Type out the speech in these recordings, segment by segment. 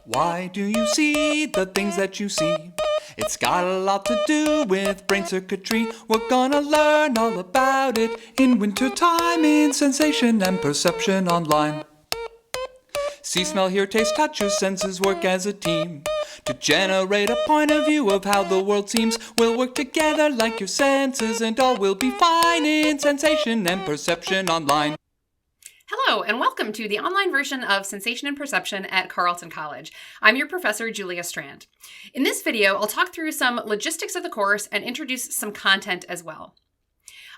Why do you see the things that you see? It's got a lot to do with brain circuitry. We're gonna learn all about it in winter time in Sensation and Perception Online. See, smell, hear, taste, touch, your senses work as a team to generate a point of view of how the world seems. We'll work together like your senses and all will be fine in Sensation and Perception Online. Hello, and welcome to the online version of Sensation and Perception at Carleton College. I'm your professor, Julia Strand. In this video, I'll talk through some logistics of the course and introduce some content as well.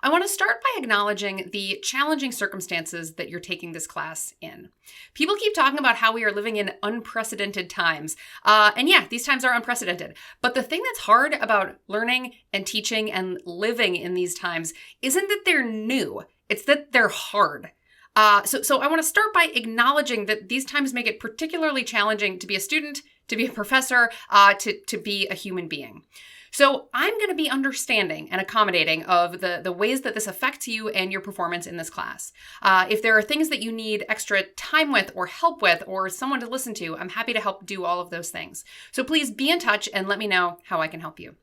I want to start by acknowledging the challenging circumstances that you're taking this class in. People keep talking about how we are living in unprecedented times. And yeah, these times are unprecedented. But the thing that's hard about learning and teaching and living in these times isn't that they're new, it's that they're hard. So I want to start by acknowledging that these times make it particularly challenging to be a student, to be a professor, to be a human being. So I'm going to be understanding and accommodating of the ways that this affects you and your performance in this class. If there are things that you need extra time with or help with or someone to listen to, I'm happy to help do all of those things. So please be in touch and let me know how I can help you.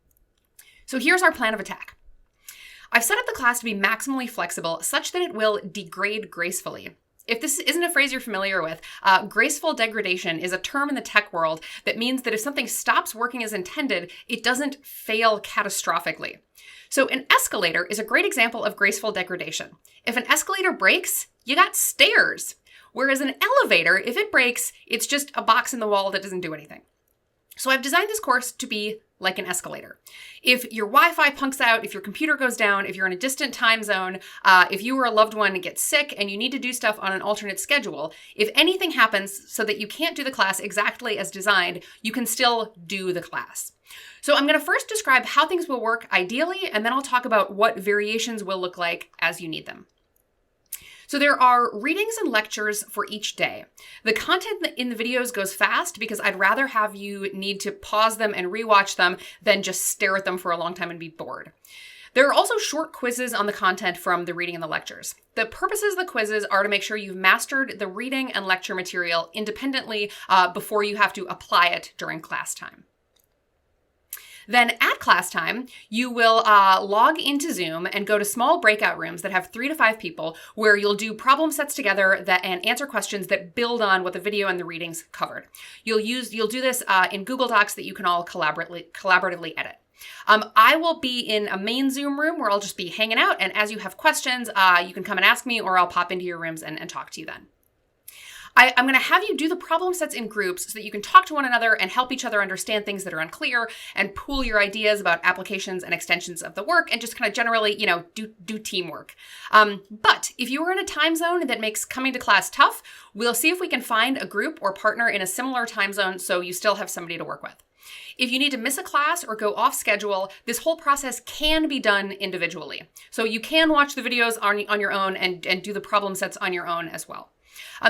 So here's our plan of attack. I've set up the class to be maximally flexible such that it will degrade gracefully. If this isn't a phrase you're familiar with, graceful degradation is a term in the tech world that means that if something stops working as intended, it doesn't fail catastrophically. So an escalator is a great example of graceful degradation. If an escalator breaks, you got stairs. Whereas an elevator, if it breaks, it's just a box in the wall that doesn't do anything. So I've designed this course to be like an escalator. If your Wi-Fi punks out, if your computer goes down, if you're in a distant time zone, if you or a loved one gets sick and you need to do stuff on an alternate schedule, if anything happens so that you can't do the class exactly as designed, you can still do the class. So I'm going to first describe how things will work ideally, and then I'll talk about what variations will look like as you need them. So there are readings and lectures for each day. The content in the videos goes fast because I'd rather have you need to pause them and rewatch them than just stare at them for a long time and be bored. There are also short quizzes on the content from the reading and the lectures. The purposes of the quizzes are to make sure you've mastered the reading and lecture material independently before you have to apply it during class time. Then at class time, you will log into Zoom and go to small breakout rooms that have 3 to 5 people where you'll do problem sets together and answer questions that build on what the video and the readings covered. You'll do this in Google Docs that you can all collaboratively edit. I will be in a main Zoom room where I'll just be hanging out, and as you have questions, you can come and ask me, or I'll pop into your rooms and talk to you then. I'm going to have you do the problem sets in groups so that you can talk to one another and help each other understand things that are unclear and pool your ideas about applications and extensions of the work and just kind of generally, do teamwork. But if you are in a time zone that makes coming to class tough, we'll see if we can find a group or partner in a similar time zone so you still have somebody to work with. If you need to miss a class or go off schedule, this whole process can be done individually. So you can watch the videos on your own and do the problem sets on your own as well.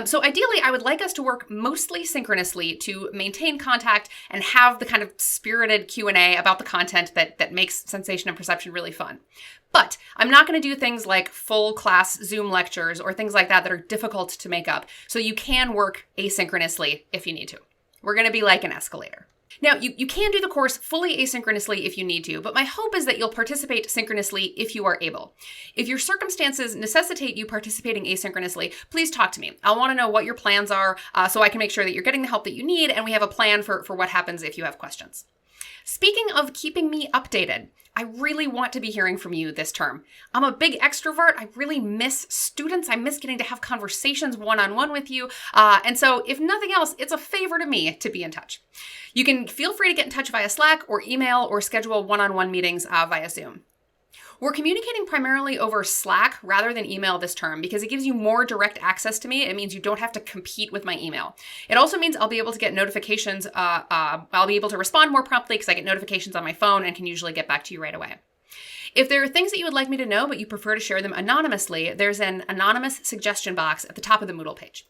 So ideally, I would like us to work mostly synchronously to maintain contact and have the kind of spirited Q&A about the content that makes Sensation and Perception really fun. But I'm not going to do things like full class Zoom lectures or things like that are difficult to make up. So you can work asynchronously if you need to. We're going to be like an escalator. Now, you can do the course fully asynchronously if you need to, but my hope is that you'll participate synchronously if you are able. If your circumstances necessitate you participating asynchronously, please talk to me. I want to know what your plans are so I can make sure that you're getting the help that you need and we have a plan for what happens if you have questions. Speaking of keeping me updated, I really want to be hearing from you this term. I'm a big extrovert. I really miss students. I miss getting to have conversations one-on-one with you. And so if nothing else, it's a favor to me to be in touch. You can feel free to get in touch via Slack or email or schedule one-on-one meetings via Zoom. We're communicating primarily over Slack rather than email this term because it gives you more direct access to me. It means you don't have to compete with my email. It also means I'll be able to get notifications. I'll be able to respond more promptly because I get notifications on my phone and can usually get back to you right away. If there are things that you would like me to know but you prefer to share them anonymously, there's an anonymous suggestion box at the top of the Moodle page.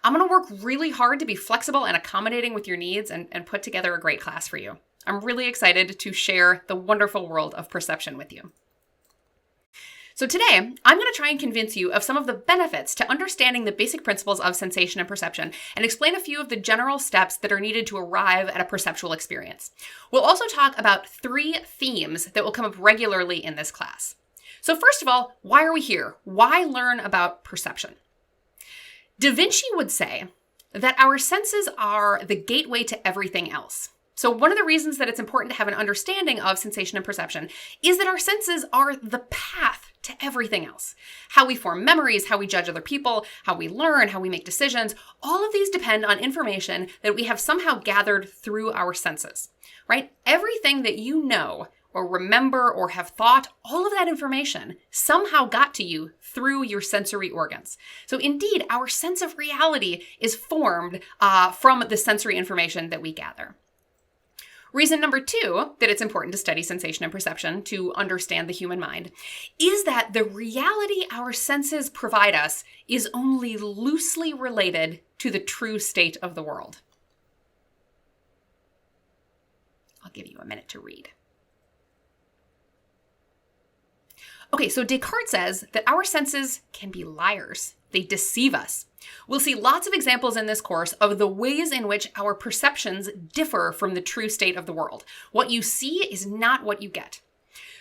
I'm going to work really hard to be flexible and accommodating with your needs and put together a great class for you. I'm really excited to share the wonderful world of perception with you. So today, I'm going to try and convince you of some of the benefits to understanding the basic principles of sensation and perception and explain a few of the general steps that are needed to arrive at a perceptual experience. We'll also talk about 3 themes that will come up regularly in this class. So first of all, why are we here? Why learn about perception? Da Vinci would say that our senses are the gateway to everything else. So one of the reasons that it's important to have an understanding of sensation and perception is that our senses are the path to everything else. How we form memories, how we judge other people, how we learn, how we make decisions, all of these depend on information that we have somehow gathered through our senses, right? Everything that you know or remember or have thought, all of that information somehow got to you through your sensory organs. So indeed, our sense of reality is formed from the sensory information that we gather. Reason number 2 that it's important to study sensation and perception to understand the human mind is that the reality our senses provide us is only loosely related to the true state of the world. I'll give you a minute to read. Okay, so Descartes says that our senses can be liars. They deceive us. We'll see lots of examples in this course of the ways in which our perceptions differ from the true state of the world. What you see is not what you get.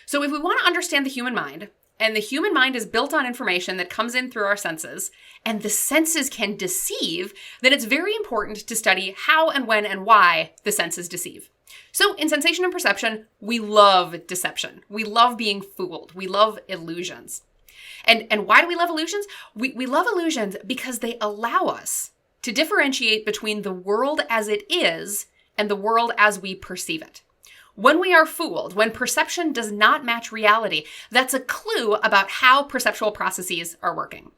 So if we want to understand the human mind, and the human mind is built on information that comes in through our senses, and the senses can deceive, then it's very important to study how and when and why the senses deceive. So in sensation and perception, we love deception. We love being fooled. We love illusions. And why do we love illusions? We love illusions because they allow us to differentiate between the world as it is and the world as we perceive it. When we are fooled, when perception does not match reality, that's a clue about how perceptual processes are working.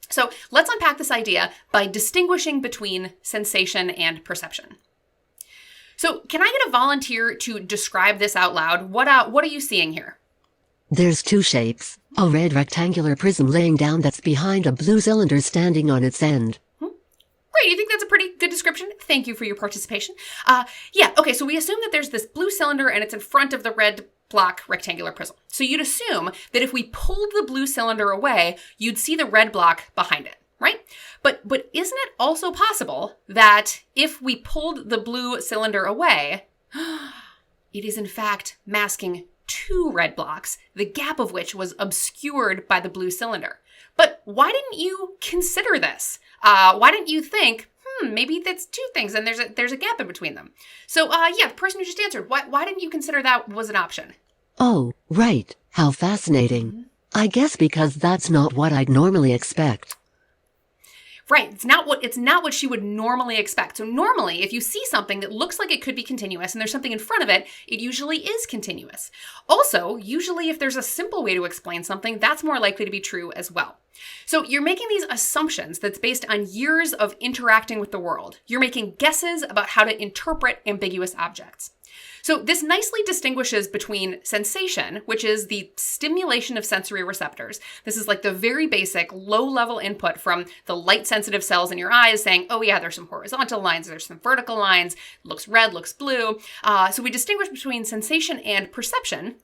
So let's unpack this idea by distinguishing between sensation and perception. So can I get a volunteer to describe this out loud? What are you seeing here? There's 2 shapes. A red rectangular prism laying down that's behind a blue cylinder standing on its end. Great, you think that's a pretty good description? Thank you for your participation. Okay, so we assume that there's this blue cylinder and it's in front of the red block rectangular prism. So you'd assume that if we pulled the blue cylinder away, you'd see the red block behind it, right? But isn't it also possible that if we pulled the blue cylinder away, it is in fact masking 2 red blocks, the gap of which was obscured by the blue cylinder? But why didn't you consider this? Why didn't you think, maybe that's 2 things and there's a gap in between them? So the person who just answered, why didn't you consider that was an option? Oh, right. How fascinating. I guess because that's not what I'd normally expect. Right, it's not what she would normally expect. So normally, if you see something that looks like it could be continuous and there's something in front of it, it usually is continuous. Also, usually if there's a simple way to explain something, that's more likely to be true as well. So you're making these assumptions that's based on years of interacting with the world. You're making guesses about how to interpret ambiguous objects. So this nicely distinguishes between sensation, which is the stimulation of sensory receptors. This is like the very basic low-level input from the light-sensitive cells in your eyes saying, oh yeah, there's some horizontal lines, there's some vertical lines, looks red, looks blue. So we distinguish between sensation and perception,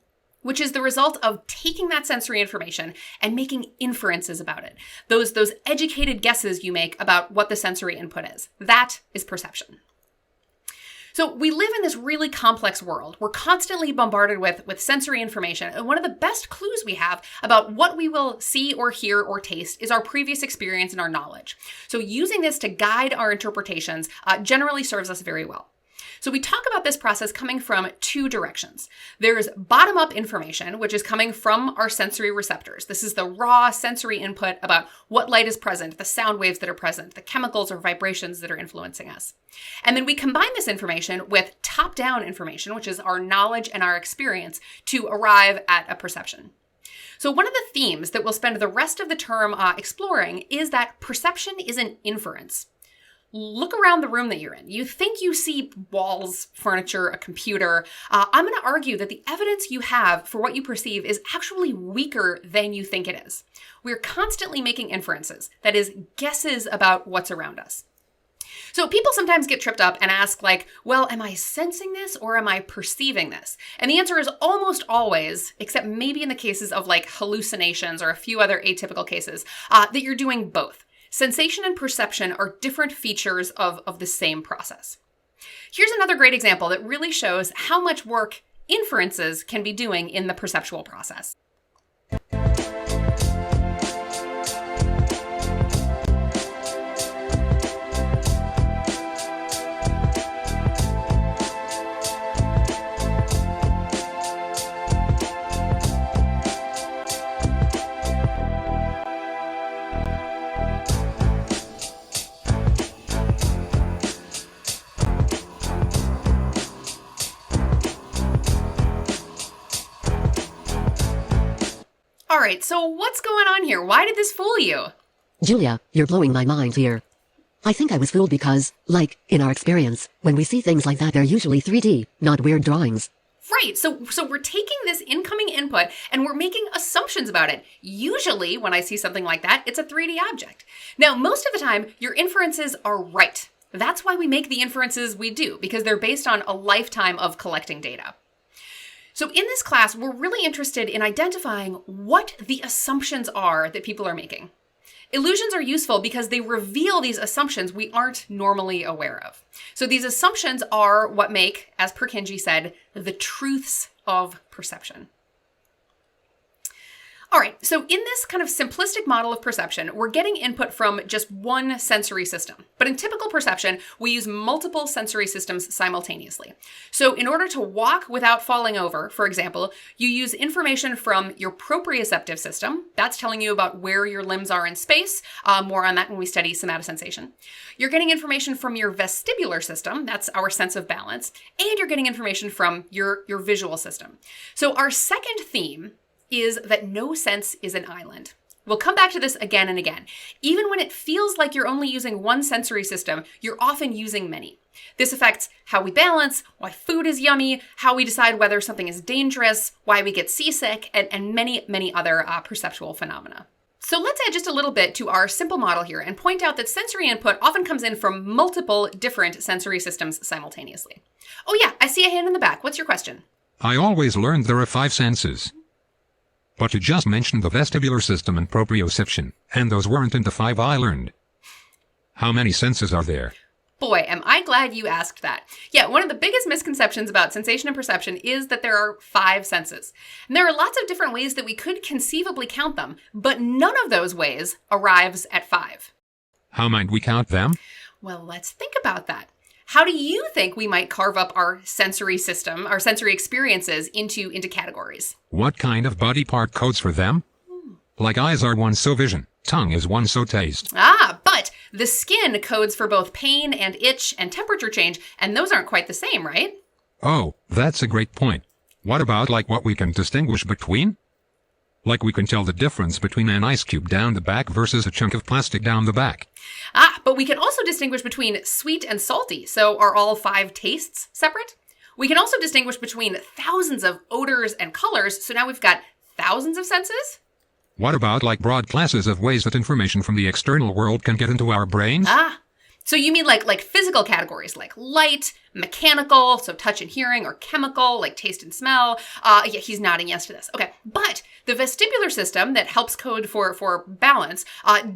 which is the result of taking that sensory information and making inferences about it. Those educated guesses you make about what the sensory input is. That is perception. So we live in this really complex world. We're constantly bombarded with sensory information. And one of the best clues we have about what we will see or hear or taste is our previous experience and our knowledge. So using this to guide our interpretations generally serves us very well. So we talk about this process coming from 2 directions. There's bottom-up information, which is coming from our sensory receptors. This is the raw sensory input about what light is present, the sound waves that are present, the chemicals or vibrations that are influencing us. And then we combine this information with top-down information, which is our knowledge and our experience, to arrive at a perception. So one of the themes that we'll spend the rest of the term exploring is that perception is an inference. Look around the room that you're in. You think you see walls, furniture, a computer. I'm going to argue that the evidence you have for what you perceive is actually weaker than you think it is. We're constantly making inferences, that is, guesses about what's around us. So people sometimes get tripped up and ask like, well, am I sensing this or am I perceiving this? And the answer is almost always, except maybe in the cases of like hallucinations or a few other atypical cases, that you're doing both. Sensation and perception are different features of the same process. Here's another great example that really shows how much work inferences can be doing in the perceptual process. All right, so what's going on here? Why did this fool you? Julia, you're blowing my mind here. I think I was fooled because, like, in our experience, when we see things like that, they're usually 3D, not weird drawings. Right, so we're taking this incoming input and we're making assumptions about it. Usually, when I see something like that, it's a 3D object. Now, most of the time, your inferences are right. That's why we make the inferences we do, because they're based on a lifetime of collecting data. So in this class, we're really interested in identifying what the assumptions are that people are making. Illusions are useful because they reveal these assumptions we aren't normally aware of. So these assumptions are what make, as Perkinji said, the truths of perception. All right, so in this kind of simplistic model of perception, we're getting input from just one sensory system. But in typical perception, we use multiple sensory systems simultaneously. So in order to walk without falling over, for example, you use information from your proprioceptive system. That's telling you about where your limbs are in space. More on that when we study somatosensation. You're getting information from your vestibular system. That's our sense of balance. And you're getting information from your visual system. So our second theme is that no sense is an island. We'll come back to this again and again. Even when it feels like you're only using one sensory system, you're often using many. This affects how we balance, why food is yummy, how we decide whether something is dangerous, why we get seasick, and many, many other perceptual phenomena. So let's add just a little bit to our simple model here and point out that sensory input often comes in from multiple different sensory systems simultaneously. Oh yeah, I see a hand in the back. What's your question? I always learned there are 5 senses. But you just mentioned the vestibular system and proprioception, and those weren't in the 5 I learned. How many senses are there? Boy, am I glad you asked that. Yeah, one of the biggest misconceptions about sensation and perception is that there are 5 senses. And there are lots of different ways that we could conceivably count them, but none of those ways arrives at 5. How might we count them? Well, let's think about that. How do you think we might carve up our sensory system, our sensory experiences into categories? What kind of body part codes for them? Like eyes are one so vision, tongue is one so taste. But the skin codes for both pain and itch and temperature change, and those aren't quite the same, right? Oh, that's a great point. What about like what we can distinguish between? Like we can tell the difference between an ice cube down the back versus a chunk of plastic down the back. But we can also distinguish between sweet and salty. So are all 5 tastes separate? We can also distinguish between thousands of odors and colors. So now we've got thousands of senses. What about like broad classes of ways that information from the external world can get into our brains? So you mean like physical categories like light, mechanical, so touch and hearing, or chemical, like taste and smell. Yeah, he's nodding yes to this. Okay, but the vestibular system that helps code for balance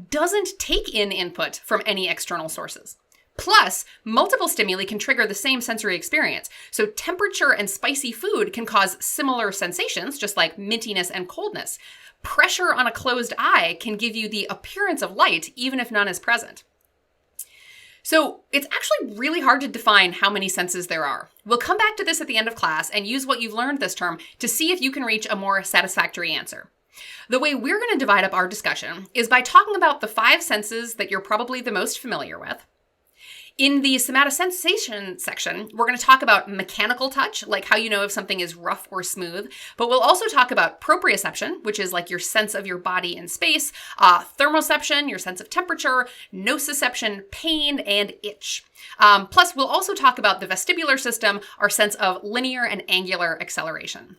doesn't take in input from any external sources. Plus, multiple stimuli can trigger the same sensory experience. So temperature and spicy food can cause similar sensations, just like mintiness and coldness. Pressure on a closed eye can give you the appearance of light, even if none is present. So it's actually really hard to define how many senses there are. We'll come back to this at the end of class and use what you've learned this term to see if you can reach a more satisfactory answer. The way we're going to divide up our discussion is by talking about the 5 senses that you're probably the most familiar with. In the somatosensation section, we're going to talk about mechanical touch, like how you know if something is rough or smooth. But we'll also talk about proprioception, which is like your sense of your body in space, thermoception, your sense of temperature, nociception, pain, and itch. Plus, we'll also talk about the vestibular system, our sense of linear and angular acceleration.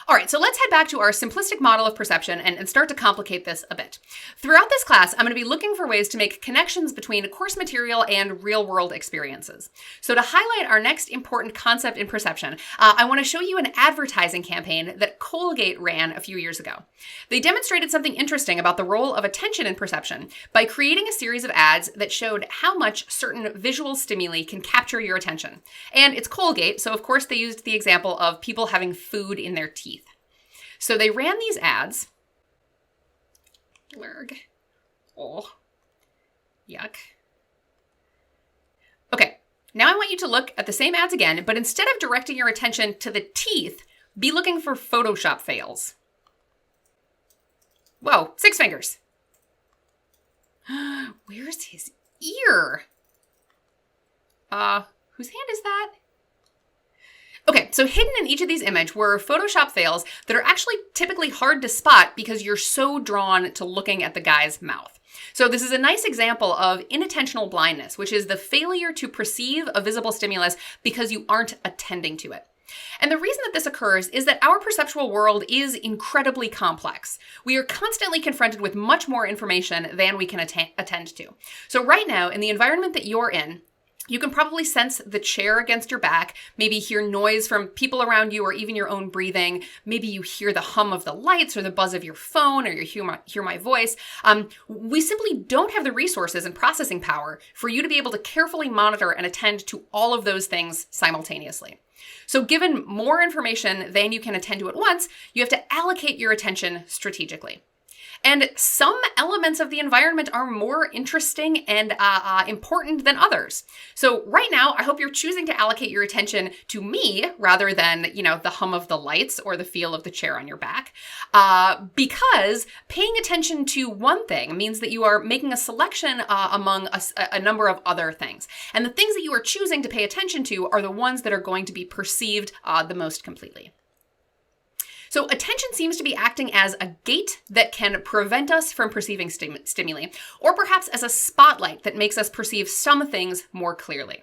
All right, so let's head back to our simplistic model of perception and start to complicate this a bit. Throughout this class, I'm going to be looking for ways to make connections between course material and real-world experiences. So to highlight our next important concept in perception, I want to show you an advertising campaign that Colgate ran a few years ago. They demonstrated something interesting about the role of attention in perception by creating a series of ads that showed how much certain visual stimuli can capture your attention. And it's Colgate, so of course they used the example of people having food in their teeth. So they ran these ads. Blurg. Oh. Yuck. Okay, now I want you to look at the same ads again, but instead of directing your attention to the teeth, be looking for Photoshop fails. Whoa, 6 fingers. Where's his ear? Whose hand is that? Okay, so hidden in each of these images were Photoshop fails that are actually typically hard to spot because you're so drawn to looking at the guy's mouth. So this is a nice example of inattentional blindness, which is the failure to perceive a visible stimulus because you aren't attending to it. And the reason that this occurs is that our perceptual world is incredibly complex. We are constantly confronted with much more information than we can attend to. So right now, in the environment that you're in, you can probably sense the chair against your back, maybe hear noise from people around you or even your own breathing. Maybe you hear the hum of the lights or the buzz of your phone or you hear my voice. We simply don't have the resources and processing power for you to be able to carefully monitor and attend to all of those things simultaneously. So given more information than you can attend to at once, you have to allocate your attention strategically. And some elements of the environment are more interesting and important than others. So right now, I hope you're choosing to allocate your attention to me rather than, the hum of the lights or the feel of the chair on your back. Because paying attention to one thing means that you are making a selection among a number of other things. And the things that you are choosing to pay attention to are the ones that are going to be perceived the most completely. So attention seems to be acting as a gate that can prevent us from perceiving stimuli, or perhaps as a spotlight that makes us perceive some things more clearly.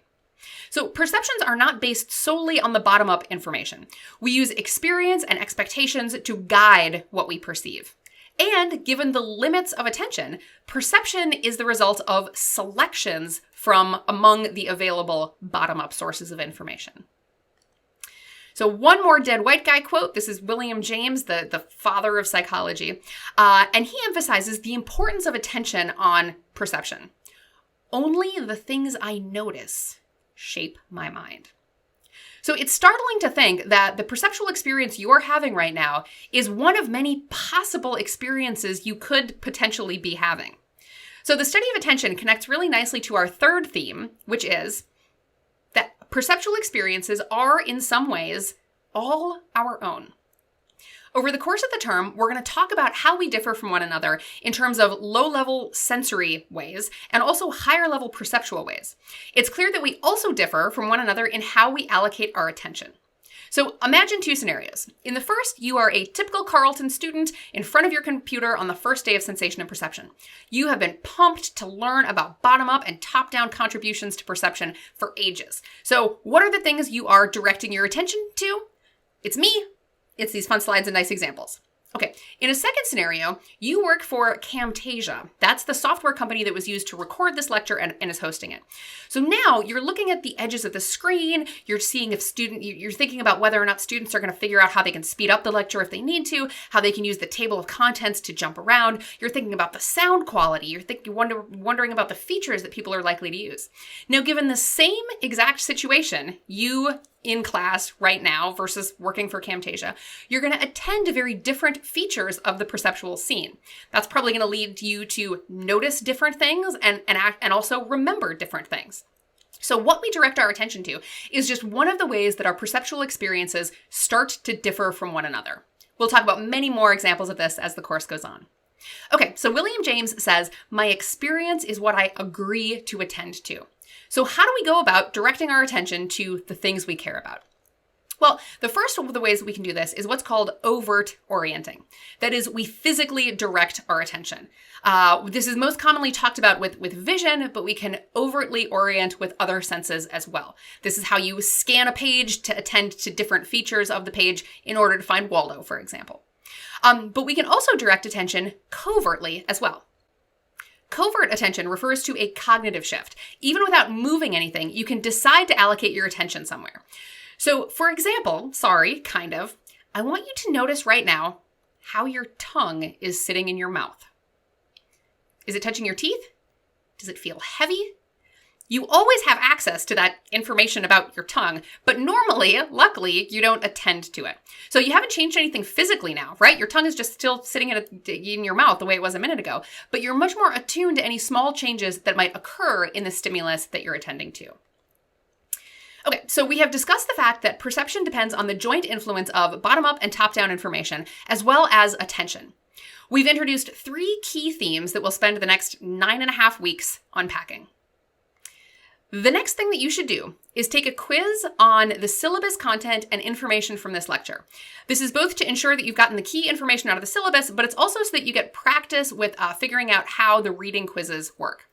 So perceptions are not based solely on the bottom-up information. We use experience and expectations to guide what we perceive. And given the limits of attention, perception is the result of selections from among the available bottom-up sources of information. So one more dead white guy quote. This is William James, the father of psychology. And he emphasizes the importance of attention on perception. Only the things I notice shape my mind. So it's startling to think that the perceptual experience you're having right now is one of many possible experiences you could potentially be having. So the study of attention connects really nicely to our third theme, which is that perceptual experiences are, in some ways, all our own. Over the course of the term, we're going to talk about how we differ from one another in terms of low-level sensory ways and also higher-level perceptual ways. It's clear that we also differ from one another in how we allocate our attention. So imagine 2 scenarios. In the first, you are a typical Carleton student in front of your computer on the first day of sensation and perception. You have been pumped to learn about bottom-up and top-down contributions to perception for ages. So what are the things you are directing your attention to? It's me. It's these fun slides and nice examples. Okay, in a second scenario, you work for Camtasia. That's the software company that was used to record this lecture and is hosting it. So now you're looking at the edges of the screen, you're seeing if you're thinking about whether or not students are going to figure out how they can speed up the lecture if they need to, how they can use the table of contents to jump around. You're thinking about the sound quality. You're wondering about the features that people are likely to use. Now, given the same exact situation, you in class right now versus working for Camtasia, you're going to attend to very different features of the perceptual scene. That's probably going to lead you to notice different things and also remember different things. So what we direct our attention to is just one of the ways that our perceptual experiences start to differ from one another. We'll talk about many more examples of this as the course goes on. Okay, so William James says, "My experience is what I agree to attend to." So how do we go about directing our attention to the things we care about? Well, the first of the ways that we can do this is what's called overt orienting. That is, we physically direct our attention. This is most commonly talked about with vision, but we can overtly orient with other senses as well. This is how you scan a page to attend to different features of the page in order to find Waldo, for example. But we can also direct attention covertly as well. Covert attention refers to a cognitive shift. Even without moving anything, you can decide to allocate your attention somewhere. So, for example, I want you to notice right now how your tongue is sitting in your mouth. Is it touching your teeth? Does it feel heavy? You always have access to that information about your tongue, but normally, luckily, you don't attend to it. So you haven't changed anything physically now, right? Your tongue is just still sitting in your mouth the way it was a minute ago, but you're much more attuned to any small changes that might occur in the stimulus that you're attending to. Okay, so we have discussed the fact that perception depends on the joint influence of bottom-up and top-down information, as well as attention. We've introduced 3 key themes that we'll spend the next 9.5 weeks unpacking. The next thing that you should do is take a quiz on the syllabus content and information from this lecture. This is both to ensure that you've gotten the key information out of the syllabus, but it's also so that you get practice with figuring out how the reading quizzes work.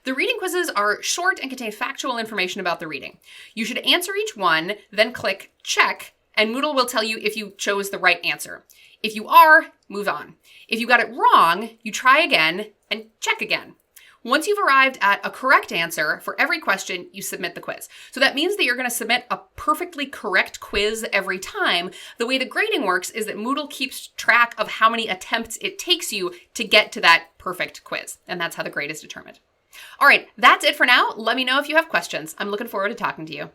The reading quizzes are short and contain factual information about the reading. You should answer each one, then click check, and Moodle will tell you if you chose the right answer. If you are, move on. If you got it wrong, you try again and check again. Once you've arrived at a correct answer for every question, you submit the quiz. So that means that you're going to submit a perfectly correct quiz every time. The way the grading works is that Moodle keeps track of how many attempts it takes you to get to that perfect quiz. And that's how the grade is determined. All right, that's it for now. Let me know if you have questions. I'm looking forward to talking to you.